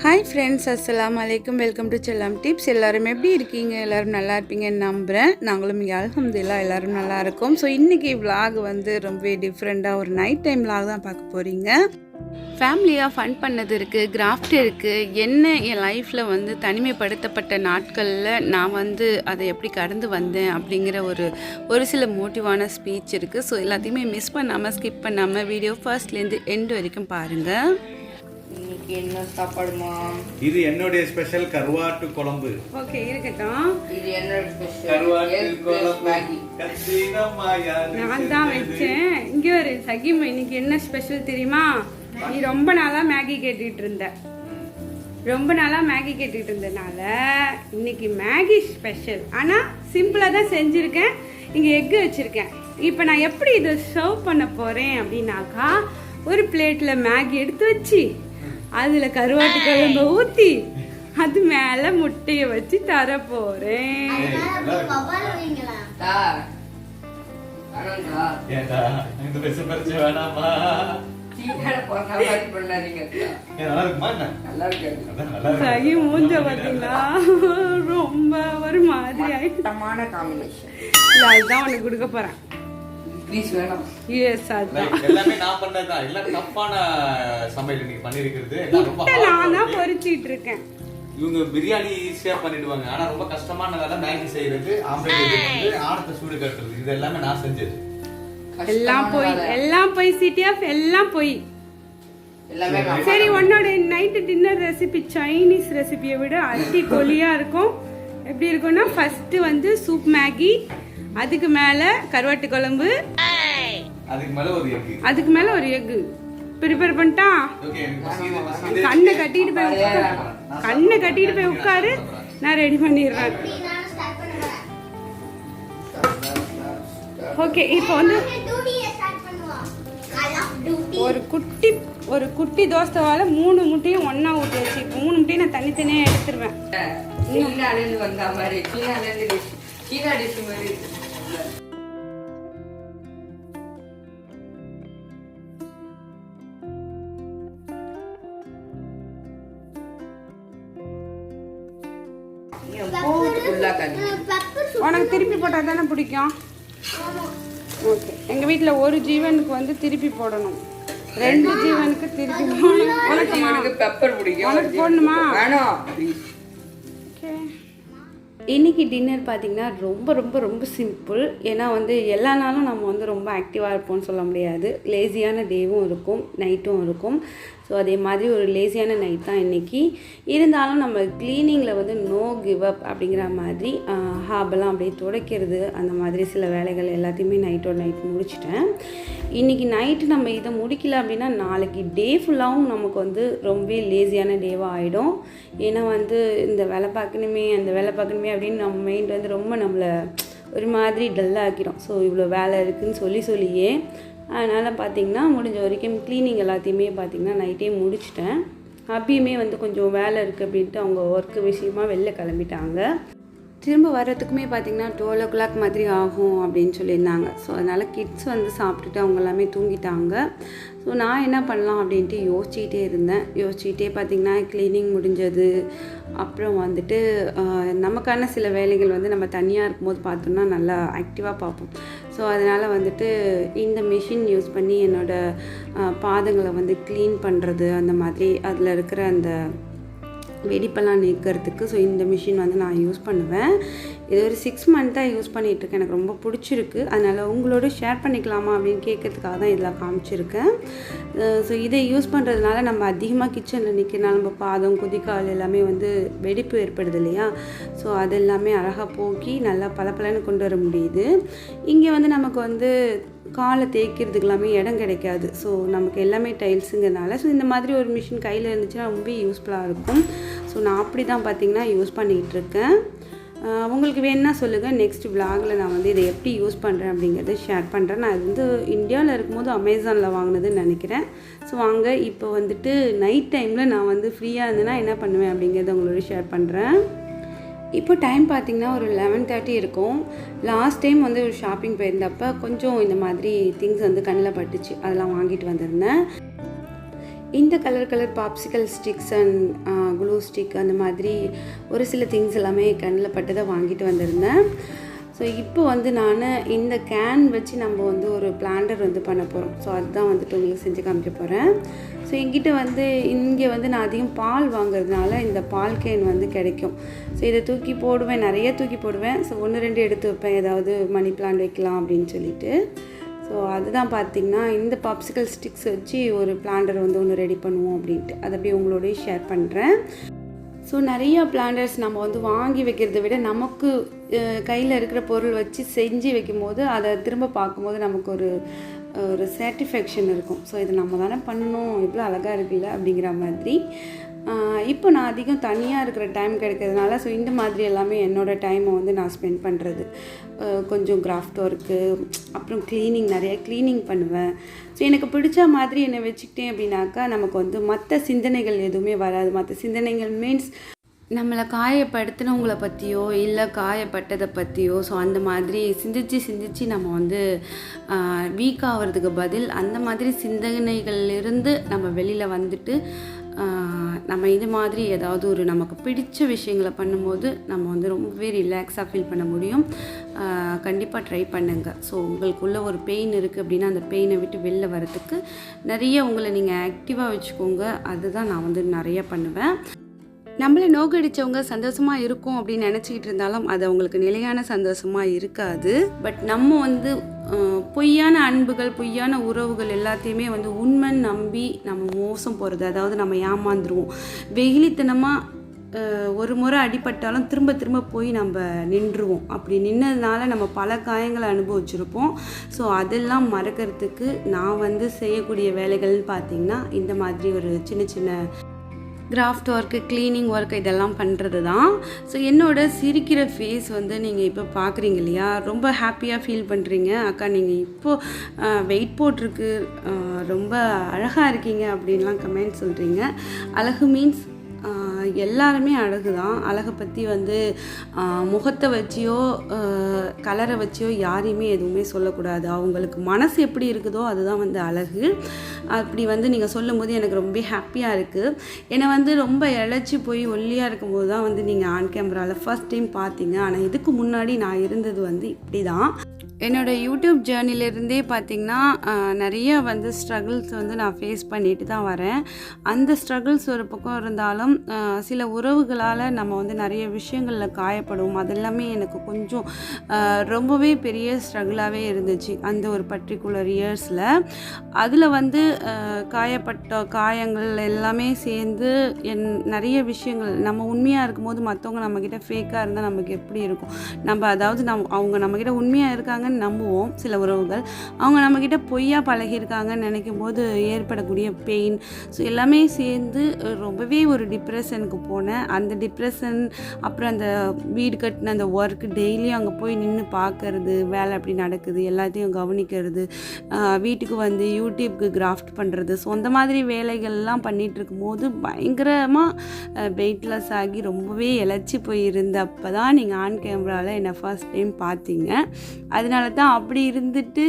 Hi friends, அஸ்ஸலாமு அலைக்கும். Welcome to செல்லம் டிப்ஸ். எல்லோரும் எப்படி இருக்கீங்க? எல்லோரும் நல்லா இருப்பீங்கன்னு நம்புகிறேன். நாங்களும் இங்கே அல்ஹம்துலில்லாஹ் எல்லோரும் நல்லா இருக்கோம். ஸோ இன்றைக்கி விலாக் வந்து ரொம்ப டிஃப்ரெண்ட்டாக ஒரு நைட் டைம் விலாக் தான் பார்க்க போகிறீங்க. ஃபேமிலியாக ஃபன் பண்ணது இருக்குது, கிராஃப்ட் இருக்குது. என்ன என் லைஃப்பில் வந்து தனிமைப்படுத்தப்பட்ட நாட்களில் நான் வந்து அதை எப்படி கடந்து வந்தேன் அப்படிங்கிற ஒரு சில மோட்டிவான ஸ்பீச் இருக்குது. ஸோ எல்லாத்தையுமே மிஸ் பண்ணாமல் ஸ்கிப் பண்ணாமல் வீடியோ ஃபர்ஸ்ட்லேருந்து எண்ட் வரைக்கும் பாருங்கள். இன்னைக்கு என்ன சாப்பாடுமா? இது என்னுடைய ஸ்பெஷல் கருவாட்டு குழம்பு. ஓகே, இருக்கட்டும். இது என்னோட ஸ்பெஷல் கருவாட்டு குழம்பு மேகி. நான் தான் வச்சேன். இங்கே ஒரு சகிம், இன்னைக்கு என்ன ஸ்பெஷல் தெரியுமா? நீ ரொம்ப நாளாக மேகி கேட்டுட்டு இருந்த. ரொம்ப நாளாக மேகி கேட்டுட்டு இருந்தனால இன்னைக்கு மேகி ஸ்பெஷல். ஆனால் சிம்பிளாக தான் செஞ்சுருக்கேன். இங்கே எக்கு வச்சுருக்கேன். இப்போ நான் எப்படி இதை சர்வ் பண்ண போகிறேன் அப்படின்னாக்கா, ஒரு பிளேட்டில் மேகி எடுத்து வச்சு அதில் கருவாட்டு குழம்பு ஊற்றி அது மேலே முட்டையை வச்சு தர போகிறேன். சகி மூஞ்ச பார்த்தீங்களா, ரொம்ப ஒரு மாதிரி ஆயிட்டமான காம்பினேஷன். அதுதான் உனக்கு கொடுக்க போறேன். பொரிச்சிட்டு இருக்கேன். இவங்க பிரியாணி ஈஸியா பண்ணிடுவாங்க, ஆனா ரொம்ப கஷ்டமான வேலை மேகி செய்யறது, ஆம்லெட் ஆடத்தை சூடு கட்டுறது. இது எல்லாமே நான் செஞ்சது. எல்லாம் போய் சிட்டி ஆஃப் எல்லாம் போய். சரி, உன்னோட நைட்டு டின்னர் ரெசிபி சைனீஸ் ரெசிபியை விட அடிப்பொலியா இருக்கும். எப்படி இருக்கும்னா, ஃபர்ஸ்ட் வந்து சூப் மேகி, அதுக்கு மேல கருவாட்டு குழம்பு, அதுக்கு மேல ஒரு எக்கு ப்ரிப்பேர் பண்ணிட்டா. கண்ணை கட்டிட்டு போய் உட்காரு, நான் ரெடி பண்ணிடுறேன். ஓகே, இப்போ வந்து ஒரு குட்டி தோசைவால 3 முட்டையும் ஒன்னா ஊற்றி வச்சு, இப்போ 3 முட்டையும் நான் தனித்தனியா எடுத்துருவேன். உனக்கு திருப்பி போட்டா தானே பிடிக்கும்? ஓகே, எங்க வீட்டுல ஒரு ஜீவனுக்கு வந்து திருப்பி போடணும், 2 ஜீவனுக்கு திருப்பி போடணும். உனக்கு பெப்பர் பிடிக்கும், உனக்கு போடணுமா? இன்றைக்கி டின்னர் பார்த்திங்கன்னா ரொம்ப ரொம்ப ரொம்ப சிம்பிள். ஏன்னா வந்து எல்லா நாளும் நம்ம வந்து ரொம்ப ஆக்டிவாக இருப்போம்னு சொல்ல முடியாது. லேசியான டேவும் இருக்கும், நைட்டும் இருக்கும். ஸோ அதே மாதிரி ஒரு லேசியான நைட் தான் இன்றைக்கி. இருந்தாலும் நம்ம க்ளீனிங்கில் வந்து நோ கிவ் அப் அப்படிங்கிற மாதிரி ஹாபெல்லாம் அப்படியே துடைக்கிறது, அந்த மாதிரி சில வேலைகள் எல்லாத்தையுமே நைட்டோட நைட் முடிச்சிட்டேன். இன்றைக்கி நைட்டு நம்ம இதை முடிக்கல அப்படின்னா நாளைக்கு டே ஃபுல்லாகவும் நமக்கு வந்து ரொம்ப லேசியான டேவாக ஆகிடும். ஏன்னா வந்து இந்த வேலை பார்க்கணுமே அந்த வேலை பார்க்கணுமே அப்படின்னு நம்ம மைண்ட் வந்து ரொம்ப நம்மளை ஒரு மாதிரி டல்லாகிடும். ஸோ இவ்வளோ வேலை இருக்குதுன்னு சொல்லியே அதனால் பார்த்திங்கன்னா முடிஞ்ச வரைக்கும் க்ளீனிங் எல்லாத்தையுமே பார்த்திங்கன்னா நைட்டே முடிச்சிட்டேன். அப்பயுமே வந்து கொஞ்சம் வேலை இருக்குது அப்படின்ட்டு அவங்க ஒர்க்கு விஷயமாக வெளில கிளம்பிட்டாங்க. திரும்ப வர்றதுக்குமே பார்த்திங்கன்னா 12 o'clock மாதிரி ஆகும் அப்படின்னு சொல்லியிருந்தாங்க. ஸோ அதனால் கிட்ஸ் வந்து சாப்பிட்டுட்டு அவங்க எல்லாமே தூங்கிட்டாங்க. ஸோ நான் என்ன பண்ணலாம் அப்படின்ட்டு யோசிச்சுட்டே பார்த்திங்கன்னா க்ளீனிங் முடிஞ்சது. அப்புறம் வந்துட்டு நமக்கான சில வேலைகள் வந்து நம்ம தனியாக இருக்கும்போது பார்த்தோம்னா நல்லா ஆக்டிவாக பார்ப்போம். ஸோ அதனால் வந்துட்டு இந்த மிஷின் யூஸ் பண்ணி என்னோடய பாதங்களை வந்து க்ளீன் பண்ணுறது, அந்த மாதிரி அதில் இருக்கிற அந்த வெடிப்பெல்லாம் நீக்கிறதுக்கு. ஸோ இந்த மிஷின் வந்து நான் யூஸ் பண்ணுவேன். இது ஒரு 6 மந்த்தாக யூஸ் பண்ணிகிட்ருக்கேன். எனக்கு ரொம்ப பிடிச்சிருக்கு. அதனால் உங்களோட ஷேர் பண்ணிக்கலாமா அப்படின்னு கேட்கறதுக்காக தான் இதில் காமிச்சிருக்கேன். ஸோ இதை யூஸ் பண்ணுறதுனால நம்ம அதிகமாக கிச்சனில் நிற்கிறனால நம்ம பாதம், குதிக்கால் எல்லாமே வந்து வெடிப்பு ஏற்படுது இல்லையா? ஸோ அது எல்லாமே அழகாக போக்கி நல்லா பளபளன்னு கொண்டு வர முடியுது. இங்கே வந்து நமக்கு வந்து காலை தேய்க்கிறதுக்கு எல்லாமே இடம் கிடைக்காது. ஸோ நமக்கு எல்லாமே டைல்ஸுங்கிறதுனால ஸோ இந்த மாதிரி ஒரு மிஷின் கையில் இருந்துச்சுன்னா ரொம்ப யூஸ்ஃபுல்லாக இருக்கும். ஸோ நான் அப்படி தான் பார்த்திங்கன்னா யூஸ் பண்ணிகிட்ருக்கேன். உங்களுக்கு வேணுன்னா சொல்லுங்கள். நெக்ஸ்ட் விலாகில் நான் வந்து இதை எப்படி யூஸ் பண்ணுறேன் அப்படிங்கிறத ஷேர் பண்ணுறேன். நான் இது வந்து இந்தியாவில் இருக்கும்போது அமேசானில் வாங்கினதுன்னு நினைக்கிறேன். ஸோ வாங்க இப்போ வந்துட்டு நைட் டைமில் நான் வந்து ஃப்ரீயாக இருந்தேன்னா என்ன பண்ணுவேன் அப்படிங்கிறத உங்களோட ஷேர் பண்ணுறேன். இப்போ டைம் பார்த்திங்கன்னா ஒரு 11:30 இருக்கும். லாஸ்ட் டைம் வந்து ஒரு ஷாப்பிங் போயிருந்தப்போ கொஞ்சம் இந்த மாதிரி திங்ஸ் வந்து கண்ணில் பட்டுச்சு, அதெல்லாம் வாங்கிட்டு வந்திருந்தேன். இந்த colour popsicle sticks and glue stick அந்த மாதிரி ஒரு சில திங்ஸ் எல்லாமே கண்ணில் பட்டதை வாங்கிட்டு வந்திருந்தேன். ஸோ இப்போ வந்து நான் இந்த கேன் வச்சு நம்ம வந்து ஒரு பிளான்டர் வந்து பண்ண போகிறோம். ஸோ அதுதான் வந்துட்டு உங்களுக்கு செஞ்சு காமிக்க போகிறேன். ஸோ என்கிட்ட வந்து இங்கே வந்து நான் அதிகம் பால் வாங்குறதுனால இந்த பால் கேன் வந்து கிடைக்கும். ஸோ இதை தூக்கி போடுவேன், நிறைய தூக்கி போடுவேன். ஸோ 1-2 எடுத்து வைப்பேன், ஏதாவது மணி பிளான்ட் வைக்கலாம் அப்படின்னு சொல்லிட்டு. ஸோ அதுதான் பார்த்திங்கன்னா இந்த பாப்சிக்கல் ஸ்டிக்ஸ் வச்சு ஒரு பிளான்டர் வந்து ஒன்று ரெடி பண்ணுவோம் அப்படின்ட்டு அதை அப்படியே உங்களோடய ஷேர் பண்ணுறேன். ஸோ நிறையா பிளான்டர்ஸ் நம்ம வந்து வாங்கி வைக்கிறத விட நமக்கு கையில் இருக்கிற பொருள் வச்சு செஞ்சு வைக்கும் போது அதை திரும்ப பார்க்கும்போது நமக்கு ஒரு சாட்டிஸ்ஃபேக்ஷன் இருக்கும். ஸோ இது நம்ம தானே பண்ணணும், இவ்வளோ அழகாக இருக்குல்ல அப்படிங்கிற மாதிரி. இப்போ நான் அதிகம் தனியாக இருக்கிற டைம் கிடைக்கிறதுனால ஸோ இந்த மாதிரி எல்லாமே என்னோடய டைமை வந்து நான் ஸ்பெண்ட் பண்ணுறது. கொஞ்சம் கிராஃப்ட் ஒர்க்கு, அப்புறம் நிறைய க்ளீனிங் பண்ணுவேன். ஸோ எனக்கு பிடிச்ச மாதிரி என்னை வச்சுக்கிட்டேன் அப்படின்னாக்கா நமக்கு வந்து மற்ற சிந்தனைகள் எதுவுமே வராது. மற்ற சிந்தனைகள் மீன்ஸ் நம்மளை காயப்படுத்தினவங்களை பற்றியோ இல்லை காயப்பட்டதை பற்றியோ ஸோ அந்த மாதிரி சிந்திச்சு நம்ம வந்து வீக் ஆகிறதுக்கு பதில் அந்த மாதிரி சிந்தனைகள்லேருந்து நம்ம வெளியில் வந்துட்டு நம்ம இது மாதிரி ஏதாவது ஒரு நமக்கு பிடிச்ச விஷயங்களை பண்ணும்போது நம்ம வந்து ரொம்பவே ரிலாக்ஸாக ஃபீல் பண்ண முடியும். கண்டிப்பாக ட்ரை பண்ணுங்கள். ஸோ உங்களுக்குள்ள ஒரு பெயின் இருக்குது அப்படின்னா அந்த பெயினை விட்டு வெளில வரத்துக்கு நிறைய உங்களை நீங்கள் ஆக்டிவாக வச்சுக்கோங்க. அதுதான் நான் வந்து நிறைய பண்ணுவேன். நம்மளை நோக்கடிச்சவங்க சந்தோஷமாக இருக்கும் அப்படின்னு நினச்சிக்கிட்டு இருந்தாலும் அது அவங்களுக்கு நிலையான சந்தோஷமாக இருக்காது. பட் நம்ம வந்து பொய்யான அன்புகள், பொய்யான உறவுகள் எல்லாத்தையுமே வந்து உண்மைன்னு நம்பி நம்ம மோசம் போகிறது, அதாவது நம்ம ஏமாந்துருவோம். வெகுளித்தனமாக ஒரு முறை அடிபட்டாலும் திரும்ப போய் நம்ம நின்றுவோம். அப்படி நின்னதுனால நம்ம பல காயங்களை அனுபவிச்சிருப்போம். ஸோ அதெல்லாம் மறக்கிறதுக்கு நான் வந்து செய்யக்கூடிய வேலைகள்னு பார்த்திங்கன்னா இந்த மாதிரி ஒரு சின்ன கிராஃப்ட் ஒர்க்கு, க்ளீனிங் ஒர்க் இதெல்லாம் பண்ணுறது தான். ஸோ என்னோடய சிரிக்கிற ஃபேஸ் வந்து நீங்கள் இப்போ பார்க்குறீங்க இல்லையா, ரொம்ப ஹாப்பியாக ஃபீல் பண்ணுறீங்க. அக்கா நீங்கள் இப்போது வெயிட் போட்டிருக்கு, ரொம்ப அழகாக இருக்கீங்க அப்படின்லாம் கமெண்ட் சொல்கிறீங்க. அழகு மீன்ஸ் எல்லாருமே அழகு தான். அழகை பற்றி வந்து முகத்தை வச்சியோ கலரை வச்சியோ யாரையுமே எதுவுமே சொல்லக்கூடாது. அவங்களுக்கு மனசு எப்படி இருக்குதோ அதுதான் வந்து அழகு. அப்படி வந்து நீங்கள் சொல்லும் போது எனக்கு ரொம்ப ஹாப்பியாக இருக்குது. என்னை வந்து ரொம்ப இழைச்சி போய் ஒல்லியாக இருக்கும்போது தான் வந்து நீங்கள் ஆன் கேமராவில் ஃபர்ஸ்ட் டைம் பார்த்தீங்க. ஆனால் இதுக்கு முன்னாடி நான் இருந்தது வந்து இப்படி தான். என்னோடய யூடியூப் ஜேர்னிலேருந்தே பார்த்திங்கன்னா நிறைய வந்து ஸ்ட்ரகிள்ஸ் வந்து நான் ஃபேஸ் பண்ணிட்டு தான் வரேன். அந்த ஸ்ட்ரகிள்ஸ் ஒரு பக்கம் இருந்தாலும் சில உறவுகளால் நம்ம வந்து நிறைய விஷயங்களில் காயப்படுவோம். அதெல்லாமே எனக்கு கொஞ்சம் ரொம்பவே பெரிய ஸ்ட்ரகிளாகவே இருந்துச்சு அந்த ஒரு பர்டிகுலர் இயர்ஸில். அதில் வந்து காயப்பட்ட காயங்கள் எல்லாமே சேர்ந்து நிறைய விஷயங்கள் நம்ம உண்மையாக இருக்கும்போது மற்றவங்க நம்மக்கிட்ட ஃபேக்காக இருந்தால் நமக்கு எப்படி இருக்கும். நம்ம அதாவது அவங்க நம்மக்கிட்ட உண்மையாக இருக்காங்க நம்புவோம் சில உறவுகள், அவங்க நம்மக்கிட்ட பொய்யா பழகியிருக்காங்கன்னு நினைக்கும் போது ஏற்படக்கூடிய பெயின். ஸோ எல்லாமே சேர்ந்து ரொம்பவே ஒரு டிப்ரெஷனுக்கு போனேன். அந்த டிப்ரெஷன், அப்புறம் அந்த வீடு கட்டின அந்த ஒர்க், டெய்லியும் அங்கே போய் நின்று பார்க்கறது, வேலை எப்படி நடக்குது எல்லாத்தையும் கவனிக்கிறது, வீட்டுக்கு வந்து யூடியூப்க்கு கிராஃப்ட் பண்ணுறது. ஸோ அந்த மாதிரி வேலைகள்லாம் பண்ணிகிட்டு இருக்கும்போது பயங்கரமாக வெயிட்லெஸ் ஆகி ரொம்பவே இழைச்சி போயிருந்த அப்போ தான் நீங்கள் ஆன் கேமராவில் என்னை ஃபர்ஸ்ட் டைம் பார்த்தீங்க. அதனால தான் அப்படி இருந்துட்டு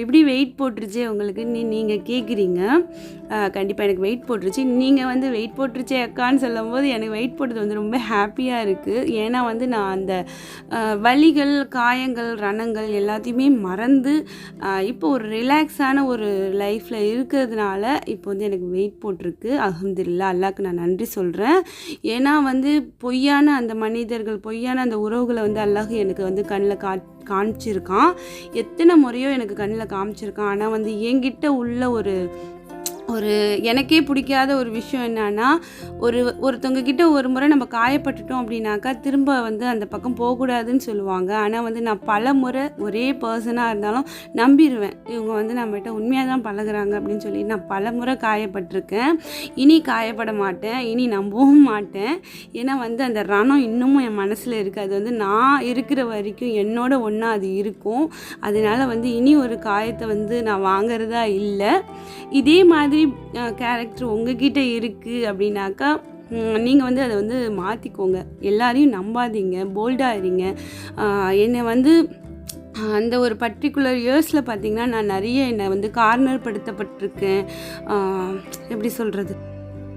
இப்படி வெயிட் போட்டுருச்சே உங்களுக்கு நீங்கள் கேட்குறீங்க. கண்டிப்பாக எனக்கு வெயிட் போட்டுருச்சு. நீங்கள் வந்து வெயிட் போட்டுருச்சே அக்கான்னு சொல்லும் போது எனக்கு வெயிட் போட்டது வந்து ரொம்ப ஹாப்பியாக இருக்குது. ஏன்னா வந்து நான் அந்த வலிகள், காயங்கள், ரணங்கள் எல்லாத்தையுமே மறந்து இப்போ ஒரு ரிலாக்ஸான ஒரு லைஃப்பில் இருக்கிறதுனால இப்போ வந்து எனக்கு வெயிட் போட்டிருக்கு. அல்ஹம்துலில்லாஹ், அல்லாஹ்க்கு நான் நன்றி சொல்கிறேன். ஏன்னா வந்து பொய்யான அந்த மனிதர்கள், பொய்யான அந்த உறவுகளை வந்து அல்லாஹ் எனக்கு வந்து கண்ணில் காமிச்சிருக்கான். எத்தனை முறையோ எனக்கு கண்ணில் காமிச்சிருக்கான். ஆனால் வந்து என்கிட்ட உள்ள ஒரு எனக்கே பிடிக்காத ஒரு விஷயம் என்னன்னா, ஒருத்தவங்க கிட்ட ஒரு முறை நம்ம காயப்பட்டுட்டோம் அப்படின்னாக்கா திரும்ப வந்து அந்த பக்கம் போகக்கூடாதுன்னு சொல்லுவாங்க. ஆனால் வந்து நான் பல முறை ஒரே பர்சனாக இருந்தாலும் நம்பிடுவேன், இவங்க வந்து நம்மகிட்ட உண்மையாக தான் பழகுறாங்க அப்படின்னு சொல்லி நான் பல முறை காயப்பட்டிருக்கேன். இனி காயப்பட மாட்டேன், இனி நம்பவும் மாட்டேன். ஏன்னா வந்து அந்த ரணம் இன்னமும் என் மனசில் இருக்குது. அது வந்து நான் இருக்கிற வரைக்கும் என்னோட ஒன்றா அது இருக்கும். அதனால் வந்து இனி ஒரு காயத்தை வந்து நான் வாங்கிறதா இல்லை. இதே மாதிரி கேரக்டர் உங்ககிட்ட இருக்குது அப்படின்னாக்கா நீங்கள் வந்து அதை வந்து மாற்றிக்கோங்க. எல்லாரையும் நம்பாதீங்க, போல்டாக இருங்க. என்னை வந்து அந்த ஒரு பர்டிகுலர் இயர்ஸில் பார்த்திங்கன்னா நான் நிறைய என்னை வந்து கார்னர் படுத்தப்பட்டிருக்கேன். எப்படி சொல்கிறது,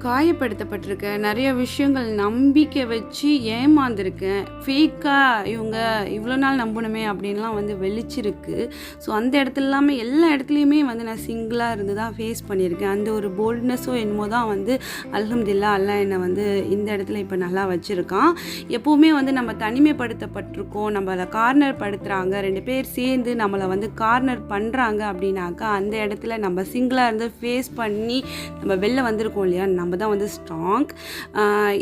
காயப்படுத்தப்பட்டிருக்கேன். நிறைய விஷயங்கள் நம்பிக்கை வச்சு ஏமாந்துருக்கேன். ஃபேக்காக இவங்க இவ்வளோ நாள் நம்பணுமே அப்படின்லாம் வந்து வெளிச்சிருக்கு. ஸோ அந்த இடத்துல எல்லா இடத்துலையுமே வந்து நான் சிங்கிளாக இருந்து தான் ஃபேஸ் பண்ணியிருக்கேன். அந்த ஒரு போல்ட்னஸோ என்னமோ தான் வந்து அல்ஹம்துலில்லாஹ் அல்லாஹ் என்னை வந்து இந்த இடத்துல இப்போ நல்லா வச்சுருக்கான். எப்போவுமே வந்து நம்ம தனிமைப்படுத்தப்பட்டிருக்கோம், நம்மளை கார்னர் படுத்துகிறாங்க, 2 பேர் சேர்ந்து நம்மளை வந்து கார்னர் பண்ணுறாங்க அப்படின்னாக்கா அந்த இடத்துல நம்ம சிங்கிளாக இருந்து ஃபேஸ் பண்ணி நம்ம வெளில வந்திருக்கோம் இல்லையா, நம்ம தான் வந்து ஸ்ட்ராங்.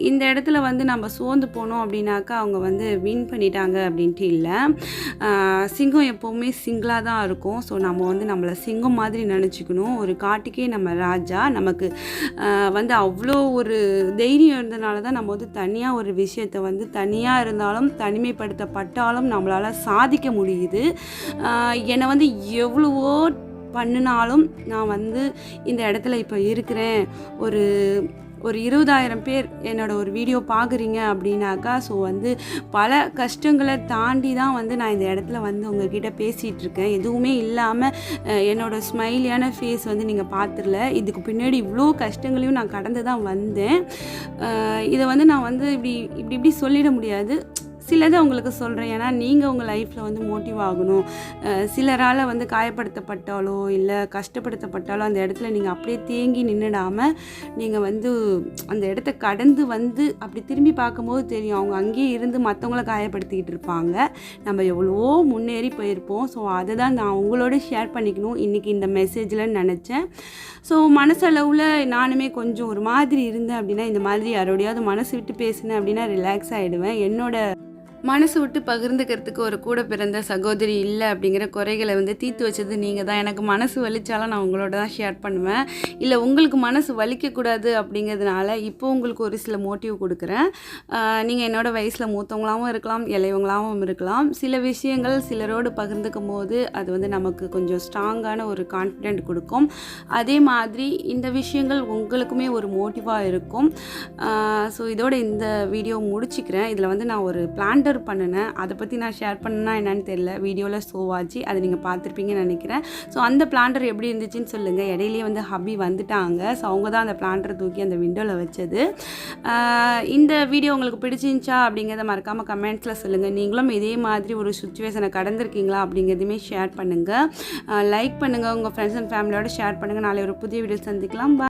இந்த இடத்துல வந்து நம்ம சோர்ந்து போனோம் அப்படின்னாக்கா அவங்க வந்து வின் பண்ணிட்டாங்க அப்படின்ட்டு இல்லை. சிங்கம் எப்போவுமே சிங்கிளாக தான் இருக்கும். ஸோ நம்ம வந்து நம்மளை சிங்கம் மாதிரி நினச்சிக்கணும். ஒரு காட்டுக்கே நம்ம ராஜா. நமக்கு வந்து அவ்வளோ ஒரு தைரியம் இருந்தனால தான் நம்ம வந்து தனியாக ஒரு விஷயத்தை வந்து தனியாக இருந்தாலும் தனிமைப்படுத்தப்பட்டாலும் நம்மளால் சாதிக்க முடியுது. என்னை வந்து எவ்வளவோ பண்ணினாலும் நான் வந்து இந்த இடத்துல இப்போ இருக்கிறேன். ஒரு 20,000 பேர் என்னோடய ஒரு வீடியோ பார்க்குறீங்க அப்படின்னாக்கா, ஸோ வந்து பல கஷ்டங்களை தாண்டி தான் வந்து நான் இந்த இடத்துல வந்து உங்ககிட்ட பேசிகிட்ருக்கேன். எதுவுமே இல்லாமல் என்னோடய ஸ்மைலியான ஃபேஸ் வந்து நீங்கள் பார்த்துடல. இதுக்கு பின்னாடி இவ்வளோ கஷ்டங்களையும் நான் கடந்து தான் வந்தேன். இதை வந்து நான் வந்து இப்படி சொல்லிட முடியாது. சிலதை உங்களுக்கு சொல்கிறேன், ஏன்னா நீங்கள் உங்கள் லைஃப்பில் வந்து மோட்டிவ் ஆகணும். சிலரால் வந்து காயப்படுத்தப்பட்டாலோ இல்லை கஷ்டப்படுத்தப்பட்டாலோ அந்த இடத்துல நீங்கள் அப்படியே தேங்கி நின்றுடாமல் நீங்கள் வந்து அந்த இடத்த கடந்து வந்து அப்படி திரும்பி பார்க்கும்போது தெரியும் அவங்க அங்கேயே இருந்து மற்றவங்கள காயப்படுத்திக்கிட்டு இருப்பாங்க. நம்ம எவ்வளோ முன்னேறி போயிருப்போம். ஸோ அதை தான் நான் உங்களோட ஷேர் பண்ணிக்கணும் இன்றைக்கி இந்த மெசேஜில் நினச்சேன். ஸோ மனசளவில் நானுமே கொஞ்சம் ஒரு மாதிரி இருந்தேன் அப்படின்னா, இந்த மாதிரி யாரோடையாவது மனசு விட்டு பேசினேன் அப்படின்னா ரிலாக்ஸ் ஆகிடுவேன். என்னோட மனசு விட்டு பகிர்ந்துக்கிறதுக்கு ஒரு கூட பிறந்த சகோதரி இல்லை அப்படிங்கிற குறைகளை வந்து தீர்த்து வச்சது நீங்கள் தான். எனக்கு மனசு வலிச்சாலும் நான் உங்களோட தான் ஷேர் பண்ணுவேன். இல்லை உங்களுக்கு மனசு வலிக்கக்கூடாது அப்படிங்கிறதுனால இப்போ உங்களுக்கு ஒரு சில மோட்டிவ் கொடுக்குறேன். நீங்கள் என்னோடய வயசில் மூத்தவங்களாகவும் இருக்கலாம், இளையவங்களாகவும் இருக்கலாம். சில விஷயங்கள் சிலரோடு பகிர்ந்துக்கும் போது அது வந்து நமக்கு கொஞ்சம் ஸ்ட்ராங்கான ஒரு கான்ஃபிடென்ட் கொடுக்கும். அதே மாதிரி இந்த விஷயங்கள் உங்களுக்குமே ஒரு மோட்டிவாக இருக்கும். ஸோ இதோட இந்த வீடியோ முடிச்சுக்கிறேன். இதில் வந்து நான் ஒரு பிளான்டர் பண்ணினேன், அதை பற்றி நான் ஷேர் பண்ணேன்னா என்னன்னு தெரியல. வீடியோவில் ஷோவாச்சு, அதை நீங்கள் பார்த்துருப்பீங்கன்னு நினைக்கிறேன். ஸோ அந்த பிளான்டர் எப்படி இருந்துச்சுன்னு சொல்லுங்கள். இடையிலேயே வந்து ஹபி வந்துட்டாங்க. ஸோ அவங்க தான் அந்த பிளான்டரை தூக்கி அந்த விண்டோவில் வச்சது. இந்த வீடியோ உங்களுக்கு பிடிச்சிருந்துச்சா அப்படிங்கிறத மறக்காமல் கமெண்ட்ஸில் சொல்லுங்கள். நீங்களும் இதே மாதிரி ஒரு சுச்சுவேஷனை கடந்திருக்கீங்களா அப்படிங்கிறதுமே ஷேர் பண்ணுங்கள். லைக் பண்ணுங்கள், உங்கள் ஃப்ரெண்ட்ஸ் அண்ட் ஃபேமிலியோட ஷேர் பண்ணுங்கள். நாளை ஒரு புதிய வீடியோ சந்திக்கலாம்.